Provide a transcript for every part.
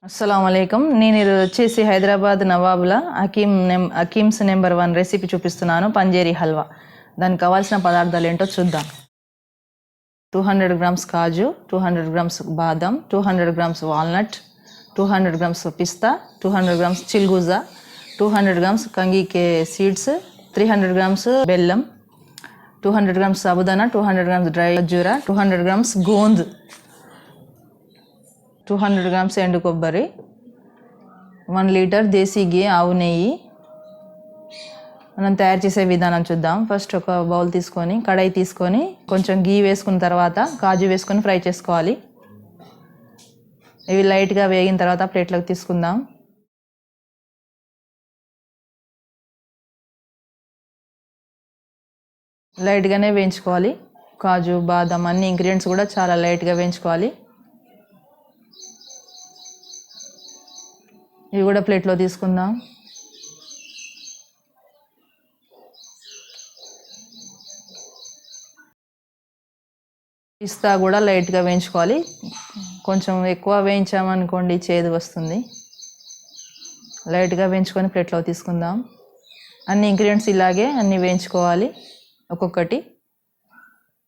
అస్సలాముఅలైకుం. నేను ఈరోజు వచ్చేసి హైదరాబాద్ నవాబుల హకీమ్స్ నెంబర్ 1 రెసిపీ చూపిస్తున్నాను, పంజేరీ హల్వా. దానికి కావాల్సిన పదార్థాలు ఏంటో చూద్దాం. 200 గ్రామ్స్ కాజు, 200 గ్రామ్స్ బాదం, 200 గ్రామ్స్ వాల్నట్, 200 గ్రామ్స్ పిస్తా, 200 గ్రామ్స్ చిల్గూజా, 200 గ్రామ్స్ కంగికే సీడ్స్, 300 గ్రామ్స్ బెల్లం, 200 గ్రామ్స్ సాబుదానా, 200 గ్రామ్స్ డ్రై ఖర్జూరా, 200 గ్రామ్స్ గోంద్, 200 గ్రామ్స్ ఎండు కొబ్బరి, 1 లీటర్ దేశీ ఘీ ఆవు నెయ్యి. మనం తయారు చేసే విధానం చూద్దాం. ఫస్ట్ ఒక బౌల్ తీసుకొని కడాయి తీసుకొని కొంచెం ఘీ వేసుకున్న తర్వాత కాజు వేసుకొని ఫ్రై చేసుకోవాలి. ఇవి లైట్గా వేగిన తర్వాత ప్లేట్లోకి తీసుకుందాం. లైట్గానే వేయించుకోవాలి. కాజు బాదం అన్ని ఇంగ్రీడియంట్స్ కూడా చాలా లైట్గా వేయించుకోవాలి. ఇవి కూడా ప్లేట్లో తీసుకుందాం. పిస్తా కూడా లైట్గా వేయించుకోవాలి. కొంచెం ఎక్కువ వేయించామనుకోండి చేదు వస్తుంది. లైట్గా వేయించుకొని ప్లేట్లో తీసుకుందాం. అన్ని ఇంగ్రీడియంట్స్ ఇలాగే అన్నీ వేయించుకోవాలి ఒక్కొక్కటి.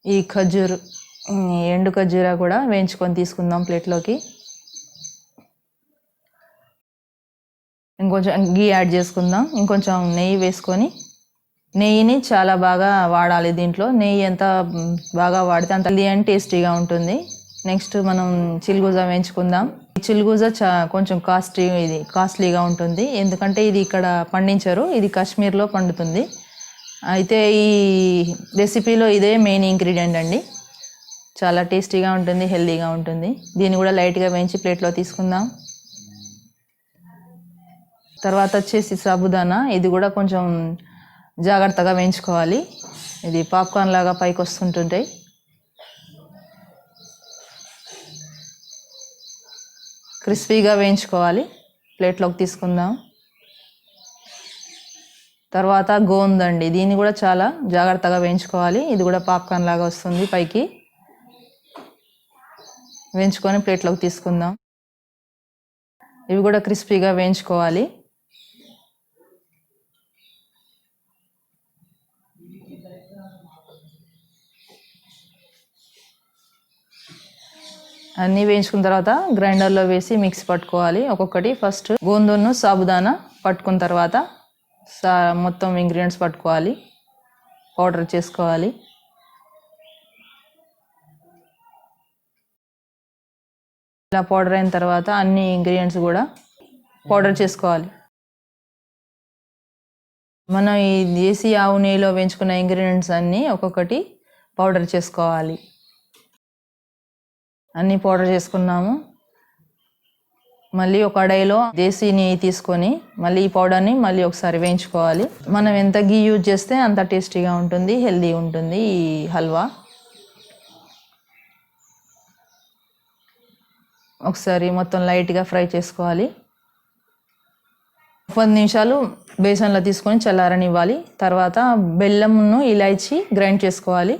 ఈ ఎండు ఖర్జూరా కూడా వేయించుకొని తీసుకుందాం ప్లేట్లోకి. ఇంకొంచెం ఘీ యాడ్ చేసుకుందాం. ఇంకొంచెం నెయ్యి వేసుకొని, నెయ్యిని చాలా బాగా వాడాలి. దీంట్లో నెయ్యి ఎంత బాగా వాడితే అంత హెల్దీ అండ్ టేస్టీగా ఉంటుంది. నెక్స్ట్ మనం చిల్గూజా వేయించుకుందాం. చిల్గూజా కొంచెం కాస్ట్లీగా ఉంటుంది, ఎందుకంటే ఇది ఇక్కడ పండించరు, ఇది కాశ్మీర్లో పండుతుంది. అయితే ఈ రెసిపీలో ఇదే మెయిన్ ఇంగ్రీడియంట్ అండి. చాలా టేస్టీగా ఉంటుంది, హెల్దీగా ఉంటుంది. దీన్ని కూడా లైట్గా వేయించి ప్లేట్లో తీసుకుందాం. తర్వాత వచ్చేసి సాబుదానా, ఇది కూడా కొంచెం జాగ్రత్తగా వేయించుకోవాలి. ఇది పాప్కార్న్ లాగా పైకి వస్తుంటుంటాయి. క్రిస్పీగా వేయించుకోవాలి. ప్లేట్లోకి తీసుకుందాం. తర్వాత గోంద్ అండి, దీన్ని కూడా చాలా జాగ్రత్తగా వేయించుకోవాలి. ఇది కూడా పాప్కార్న్ లాగా వస్తుంది పైకి. వేయించుకొని ప్లేట్లోకి తీసుకుందాం. ఇవి కూడా క్రిస్పీగా వేయించుకోవాలి. అన్నీ వేయించుకున్న తర్వాత గ్రైండర్లో వేసి మిక్సీ పట్టుకోవాలి ఒక్కొక్కటి. ఫస్ట్ గోందూను సాబుదానా పట్టుకున్న తర్వాత మొత్తం ఇంగ్రీడియంట్స్ పట్టుకోవాలి, పౌడర్ చేసుకోవాలి. ఇలా పౌడర్ అయిన తర్వాత అన్ని ఇంగ్రీడియంట్స్ కూడా పౌడర్ చేసుకోవాలి. మనం ఈ దేశీ ఆవు నెయ్యిలో వేయించుకున్న ఇంగ్రీడియంట్స్ అన్నీ ఒక్కొక్కటి పౌడర్ చేసుకోవాలి. అన్నీ పౌడర్ చేసుకున్నాము. మళ్ళీ ఒక కడాయిలో దేశీ నెయ్యి తీసుకొని మళ్ళీ ఈ పౌడర్ని మళ్ళీ ఒకసారి వేయించుకోవాలి. మనం ఎంత ఘీ యూజ్ చేస్తే అంత టేస్టీగా ఉంటుంది, హెల్దీ ఉంటుంది ఈ హల్వా. ఒకసారి మొత్తం లైట్గా ఫ్రై చేసుకోవాలి. 10 నిమిషాలు బేసన్లో తీసుకొని చల్లారనివ్వాలి. తర్వాత బెల్లంను ఇలాచి గ్రైండ్ చేసుకోవాలి.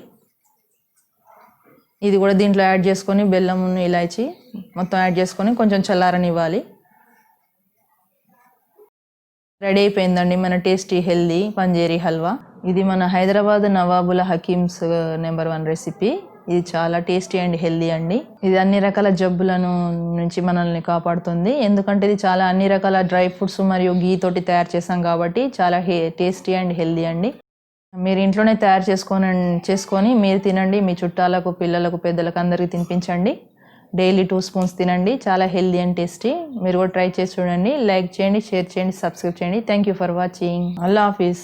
ఇది కూడా దీంట్లో యాడ్ చేసుకొని బెల్లంను ఇలాచి మొత్తం యాడ్ చేసుకొని కొంచెం చల్లారనివ్వాలి. రెడీ అయిపోయిందండి మన టేస్టీ హెల్దీ పంజేరీ హల్వా. ఇది మన హైదరాబాద్ నవాబుల హకీమ్స్ నెంబర్ 1 రెసిపీ. ఇది చాలా టేస్టీ అండ్ హెల్దీ అండి. ఇది అన్ని రకాల జబ్బులను నుంచి మనల్ని కాపాడుతుంది, ఎందుకంటే ఇది చాలా అన్ని రకాల డ్రై ఫ్రూట్స్ మరియు ఘీ తోటి తయారు చేసాం కాబట్టి చాలా టేస్టీ అండ్ హెల్దీ అండి. మీరు ఇంట్లోనే తయారు చేసుకొని మీరు తినండి. మీ చుట్టాలకు, పిల్లలకు, పెద్దలకు అందరికీ తినిపించండి. డైలీ 2 స్పూన్స్ తినండి. చాలా హెల్దీ అండ్ టేస్టీ. మీరు కూడా ట్రై చేసి చూడండి. లైక్ చేయండి, షేర్ చేయండి, సబ్స్క్రైబ్ చేయండి. Thank you for watching. Allah Hafeez.